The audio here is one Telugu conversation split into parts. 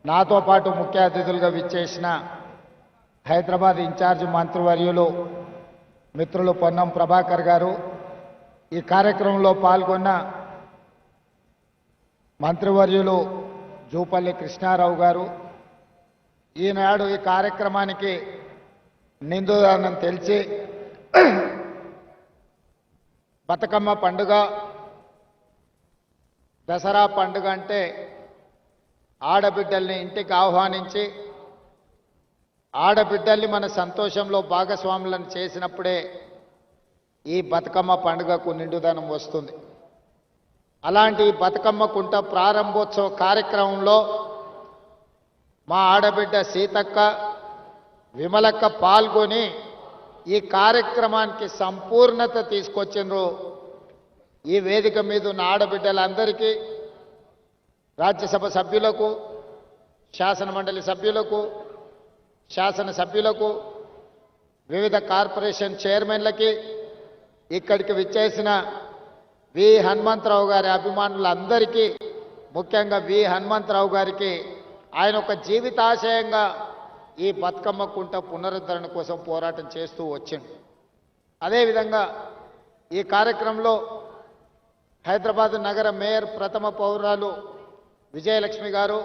నాతో పాటు ముఖ్య అతిథులుగా విచ్చేసిన హైదరాబాద్ ఇన్ఛార్జ్ మంత్రివర్యులు మిత్రులు పొన్నం ప్రభాకర్ గారు, ఈ కార్యక్రమంలో పాల్గొన్న మంత్రివర్యులు జూపల్లి కృష్ణారావు గారు, ఈనాడు ఈ కార్యక్రమానికి నిండుదనం తెలిసి బతుకమ్మ పండుగ, దసరా పండుగ అంటే ఆడబిడ్డల్ని ఇంటికి ఆహ్వానించి ఆడబిడ్డల్ని మన సంతోషంలో భాగస్వాములను చేసినప్పుడే ఈ బతుకమ్మ పండుగకు నిండుదనం వస్తుంది. అలాంటి బతుకమ్మ కుంట ప్రారంభోత్సవ కార్యక్రమంలో మా ఆడబిడ్డ సీతక్క, విమలక్క పాల్గొని ఈ కార్యక్రమానికి సంపూర్ణత తీసుకొచ్చిండ్రు. ఈ వేదిక మీద ఉన్న ఆడబిడ్డలందరికీ, రాజ్యసభ సభ్యులకు, శాసనమండలి సభ్యులకు, శాసనసభ్యులకు, వివిధ కార్పొరేషన్ చైర్మన్లకి, ఇక్కడికి విచ్చేసిన వి హనుమంతరావు గారి అభిమానులందరికీ, ముఖ్యంగా వి హనుమంతరావు గారికి ఆయన ఒక జీవితాశయంగా ఈ బతుకమ్మ కుంట పునరుద్ధరణ కోసం పోరాటం చేస్తూ వచ్చింది. అదేవిధంగా ఈ కార్యక్రమంలో హైదరాబాద్ నగర మేయర్ ప్రథమ పౌరాలు విజయలక్ష్మి గారు,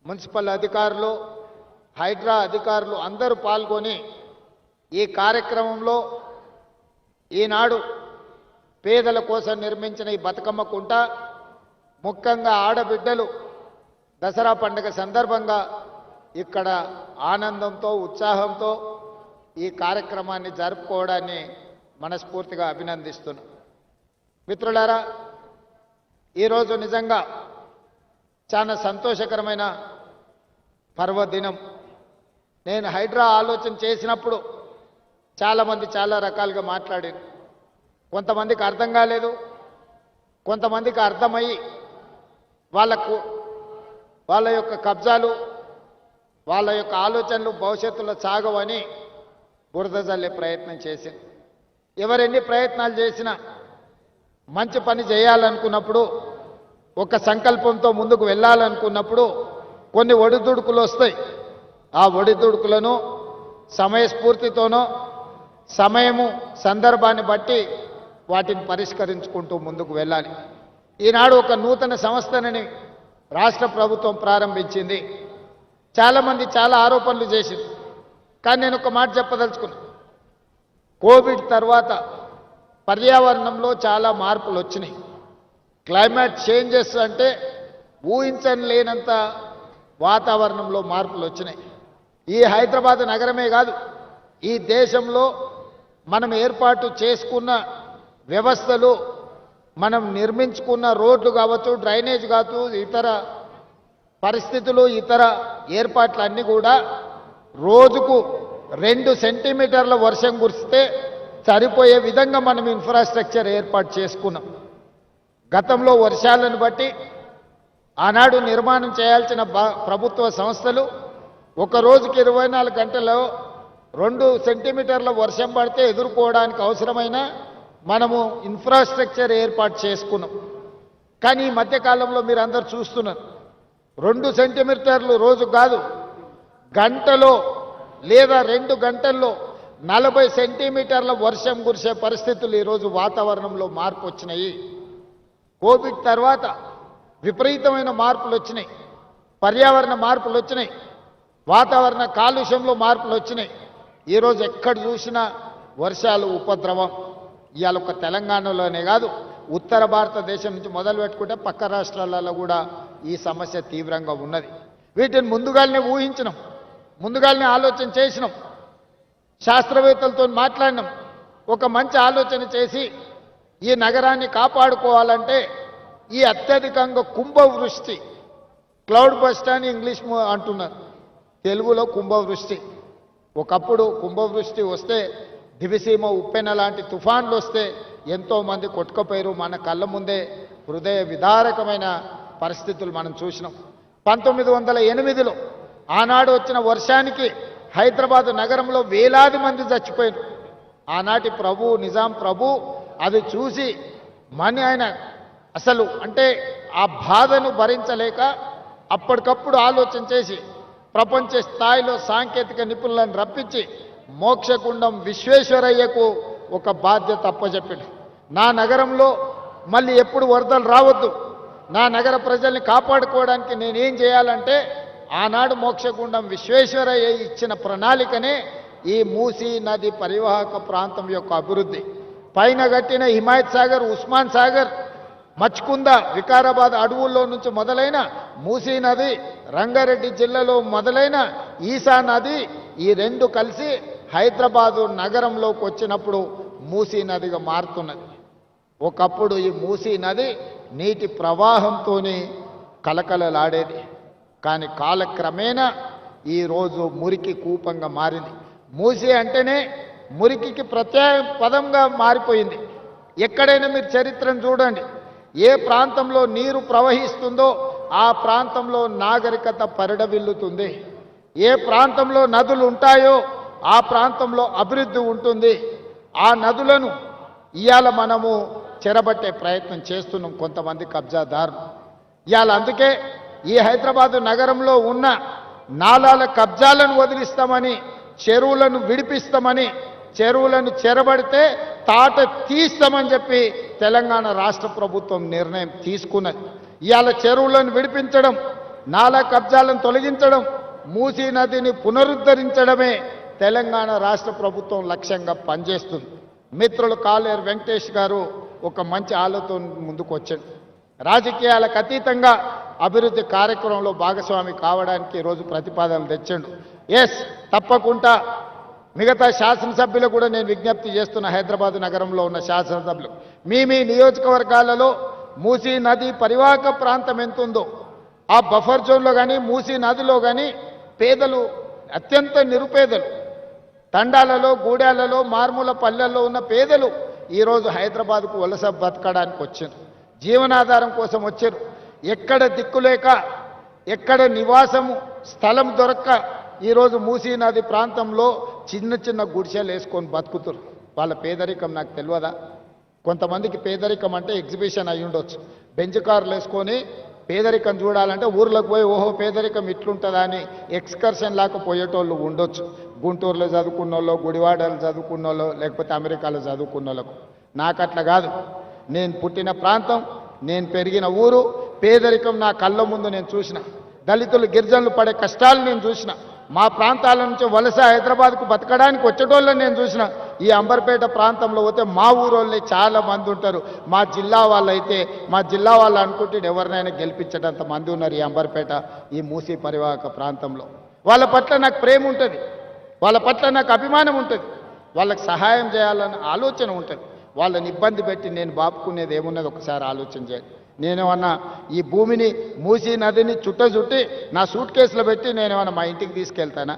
మున్సిపల్ అధికారులు, హైడ్రా అధికారులు అందరూ పాల్గొని ఈ కార్యక్రమంలో ఈనాడు పేదల కోసం నిర్మించిన ఈ బతుకమ్మ కుంట, ముఖ్యంగా ఆడబిడ్డలు దసరా పండుగ సందర్భంగా ఇక్కడ ఆనందంతో, ఉత్సాహంతో ఈ కార్యక్రమాన్ని జరుపుకోవడాన్ని మనస్ఫూర్తిగా అభినందిస్తున్నాం. మిత్రులారా, ఈరోజు నిజంగా చాలా సంతోషకరమైన పర్వదినం. నేను హైడ్రా ఆలోచన చేసినప్పుడు చాలామంది చాలా రకాలుగా మాట్లాడారు. కొంతమందికి అర్థం కాలేదు, కొంతమందికి అర్థమయ్యి వాళ్ళ యొక్క కబ్జాలు, వాళ్ళ యొక్క ఆలోచనలు భవిష్యత్తులో సాగవని బురద జల్లే ప్రయత్నం చేసింది. ఎవరెన్ని ప్రయత్నాలు చేసినా మంచి పని చేయాలనుకున్నప్పుడు, ఒక సంకల్పంతో ముందుకు వెళ్ళాలనుకున్నప్పుడు కొన్ని ఒడిదుడుకులు వస్తాయి. ఆ ఒడిదుడుకులను సమయస్ఫూర్తితోనో, సమయము సందర్భాన్ని బట్టి వాటిని పరిష్కరించుకుంటూ ముందుకు వెళ్ళాలి. ఈనాడు ఒక నూతన సంస్థని రాష్ట్ర ప్రభుత్వం ప్రారంభించింది. చాలామంది చాలా ఆరోపణలు చేసింది. కానీ నేను ఒక మాట చెప్పదలుచుకున్నా. కోవిడ్ తర్వాత పర్యావరణంలో చాలా మార్పులు వచ్చినాయి. క్లైమేట్ చేంజెస్ అంటే ఊహించని లేనంత వాతావరణంలో మార్పులు వచ్చినాయి. ఈ హైదరాబాద్ నగరమే కాదు, ఈ దేశంలో మనం ఏర్పాటు చేసుకున్న వ్యవస్థలు, మనం నిర్మించుకున్న రోడ్లు కావచ్చు, డ్రైనేజ్ కావచ్చు, ఇతర పరిస్థితులు, ఇతర ఏర్పాట్లన్నీ కూడా రోజుకు 2 సెంటీమీటర్ల వర్షం కురిస్తే సరిపోయే విధంగా మనం ఇన్ఫ్రాస్ట్రక్చర్ ఏర్పాటు చేసుకున్నాం. గతంలో వర్షాలను బట్టి ఆనాడు నిర్మాణం చేయాల్సిన ప్రభుత్వ సంస్థలు ఒక రోజుకి 24 గంటల్లో 2 సెంటీమీటర్ల వర్షం పడితే ఎదుర్కోవడానికి అవసరమైన మనము ఇన్ఫ్రాస్ట్రక్చర్ ఏర్పాటు చేసుకున్నాం. కానీ ఈ మధ్యకాలంలో మీరు అందరు చూస్తున్నారు, 2 సెంటీమీటర్లు రోజు కాదు, గంటలో లేదా 2 గంటల్లో 40 సెంటీమీటర్ల వర్షం కురిసే పరిస్థితులు ఈరోజు వాతావరణంలో మార్పు వచ్చినాయి. కోవిడ్ తర్వాత విపరీతమైన మార్పులు వచ్చినాయి, పర్యావరణ మార్పులు వచ్చినాయి, వాతావరణ కాలుష్యంలో మార్పులు వచ్చినాయి. ఈరోజు ఎక్కడ చూసినా వర్షాలు ఉపద్రవం. ఇవాళ ఒక తెలంగాణలోనే కాదు, ఉత్తర భారతదేశం నుంచి మొదలు పెట్టుకుంటే పక్క రాష్ట్రాలలో కూడా ఈ సమస్య తీవ్రంగా ఉన్నది. వీటిని ముందుగానే ఊహించినాం, ముందుగానే ఆలోచన చేసినాం, శాస్త్రవేత్తలతో మాట్లాడినాం. ఒక మంచి ఆలోచన చేసి ఈ నగరాన్ని కాపాడుకోవాలంటే ఈ అత్యధికంగా కుంభవృష్టి, క్లౌడ్ బస్ట్ అని ఇంగ్లీష్ అంటున్నారు, తెలుగులో కుంభవృష్టి. ఒకప్పుడు కుంభవృష్టి వస్తే, దివిసీమ ఉప్పెన లాంటి తుఫాన్లు వస్తే ఎంతోమంది కొట్టుకుపోయారు. మన కళ్ళ ముందే హృదయ విదారకమైన పరిస్థితులు మనం చూసినాం. 1908లో ఆనాడు వచ్చిన వర్షానికి హైదరాబాద్ నగరంలో వేలాది మంది చచ్చిపోయారు. ఆనాటి ప్రభు, నిజాం ప్రభు అది చూసి ఆయన అసలు అంటే ఆ బాధను భరించలేక అప్పటికప్పుడు ఆలోచన చేసి ప్రపంచ స్థాయిలో సాంకేతిక నిపుణులను రప్పించి మోక్షగుండం విశ్వేశ్వరయ్యకు ఒక బాధ్యత అప్పచెప్పాడు. నా నగరంలో మళ్ళీ ఎప్పుడు వరదలు రావద్దు, నా నగర ప్రజల్ని కాపాడుకోవడానికి నేనేం చేయాలంటే ఆనాడు మోక్షగుండం విశ్వేశ్వరయ్య ఇచ్చిన ప్రణాళికనే ఈ మూసీ నది పరివాహక ప్రాంతం యొక్క అభివృద్ధి. పైన కట్టిన హిమాయత్ సాగర్, ఉస్మాన్ సాగర్, మచ్కుంద, వికారాబాద్ అడవుల్లో నుంచి మొదలైన మూసీ నది, రంగారెడ్డి జిల్లాలో మొదలైన ఈసా నది, ఈ రెండు కలిసి హైదరాబాదు నగరంలోకి వచ్చినప్పుడు మూసీ నదిగా మారుతున్నది. ఒకప్పుడు ఈ మూసీ నది నీటి ప్రవాహంతోనే కలకలలాడేది. కానీ కాలక్రమేణా ఈరోజు మురికి కూపంగా మారింది. మూసీ అంటేనే మురికికి ప్రత్యయ పదంగా మారిపోయింది. ఎక్కడైనా మీరు చరిత్రను చూడండి, ఏ ప్రాంతంలో నీరు ప్రవహిస్తుందో ఆ ప్రాంతంలో నాగరికత పరిడవిల్లుతుంది. ఏ ప్రాంతంలో నదులు ఉంటాయో ఆ ప్రాంతంలో అభివృద్ధి ఉంటుంది. ఆ నదులను ఇవాళ మనము చెరబట్టే ప్రయత్నం చేస్తున్నాం కొంతమంది కబ్జాదారులు. ఇవాళ అందుకే ఈ హైదరాబాదు నగరంలో ఉన్న నాలాల కబ్జాలను వదిలిస్తామని, చెరువులను విడిపిస్తామని, చెరువులను చెరబడితే తాట తీస్తామని చెప్పి తెలంగాణ రాష్ట్ర ప్రభుత్వం నిర్ణయం తీసుకున్నది. ఇవాళ చెరువులను విడిపించడం, నాలా కబ్జాలను తొలగించడం, మూసీ నదిని పునరుద్ధరించడమే తెలంగాణ రాష్ట్ర ప్రభుత్వం లక్ష్యంగా పనిచేస్తుంది. మిత్రులు కాలేరు వెంకటేష్ గారు ఒక మంచి ఆలోచన ముందుకు వచ్చాడు. రాజకీయాలకు అతీతంగా అభివృద్ధి కార్యక్రమంలో భాగస్వామి కావడానికి ఈరోజు ప్రతిపాదనలు తెచ్చాడు. ఎస్, తప్పకుండా మిగతా శాసనసభ్యులు కూడా నేను విజ్ఞప్తి చేస్తున్న, హైదరాబాద్ నగరంలో ఉన్న శాసనసభ్యులు, మీ నియోజకవర్గాలలో మూసీ నది పరివాహక ప్రాంతం ఎంతుందో ఆ బఫర్ జోన్లో కానీ మూసీ నదిలో కానీ పేదలు, అత్యంత నిరుపేదలు, తండాలలో, గూడాలలో, మారుమూల పల్లెల్లో ఉన్న పేదలు ఈరోజు హైదరాబాద్కు వలస బతకడానికి వచ్చారు. జీవనాధారం కోసం వచ్చారు. ఎక్కడ దిక్కులేక, ఎక్కడ నివాసము స్థలం దొరక్క ఈరోజు మూసీ నది ప్రాంతంలో చిన్న చిన్న గుడిసెలు వేసుకొని బతుకుతారు. వాళ్ళ పేదరికం నాకు తెలియదా? కొంతమందికి పేదరికం అంటే ఎగ్జిబిషన్ అయి ఉండొచ్చు. బెంచ్ కార్లు వేసుకొని పేదరికం చూడాలంటే ఊర్లోకి పోయి ఓహో పేదరికం ఇట్లుంటుందా అని ఎక్స్కర్షన్ లాగా పోయేటోళ్ళు ఉండొచ్చు. గుంటూరులో చదువుకున్న వాళ్ళు, గుడివాడలో చదువుకున్న వాళ్ళు, లేకపోతే అమెరికాలో చదువుకున్న వాళ్ళకు. నాకు అట్లా కాదు. నేను పుట్టిన ప్రాంతం, నేను పెరిగిన ఊరు, పేదరికం నా కళ్ళ ముందు నేను చూసిన, దళితులు, గిరిజనులు పడే కష్టాలు నేను చూసిన, మా ప్రాంతాల నుంచి వలస హైదరాబాద్కు బతకడానికి వచ్చేటోళ్ళని నేను చూసిన. ఈ అంబర్పేట ప్రాంతంలో పోతే మా ఊరోళ్ళే చాలా మంది ఉంటారు. మా జిల్లా వాళ్ళు అయితే, మా జిల్లా వాళ్ళు అనుకుంటే ఎవరినైనా గెలిపించేటంత మంది ఉన్నారు ఈ అంబర్పేట, ఈ మూసీ పరివాహక ప్రాంతంలో. వాళ్ళ పట్ల నాకు ప్రేమ ఉంటుంది, వాళ్ళ పట్ల నాకు అభిమానం ఉంటుంది, వాళ్ళకి సహాయం చేయాలన్న ఆలోచన ఉంటుంది. వాళ్ళని ఇబ్బంది పెట్టి నేను బాపుకునేది ఏమున్నది ఒకసారి ఆలోచన చేయండి. నేనేమన్నా ఈ భూమిని, మూసీ నదిని చుట్టి నా సూట్ కేసులో పెట్టి నేనేమన్నా మా ఇంటికి తీసుకెళ్తానా?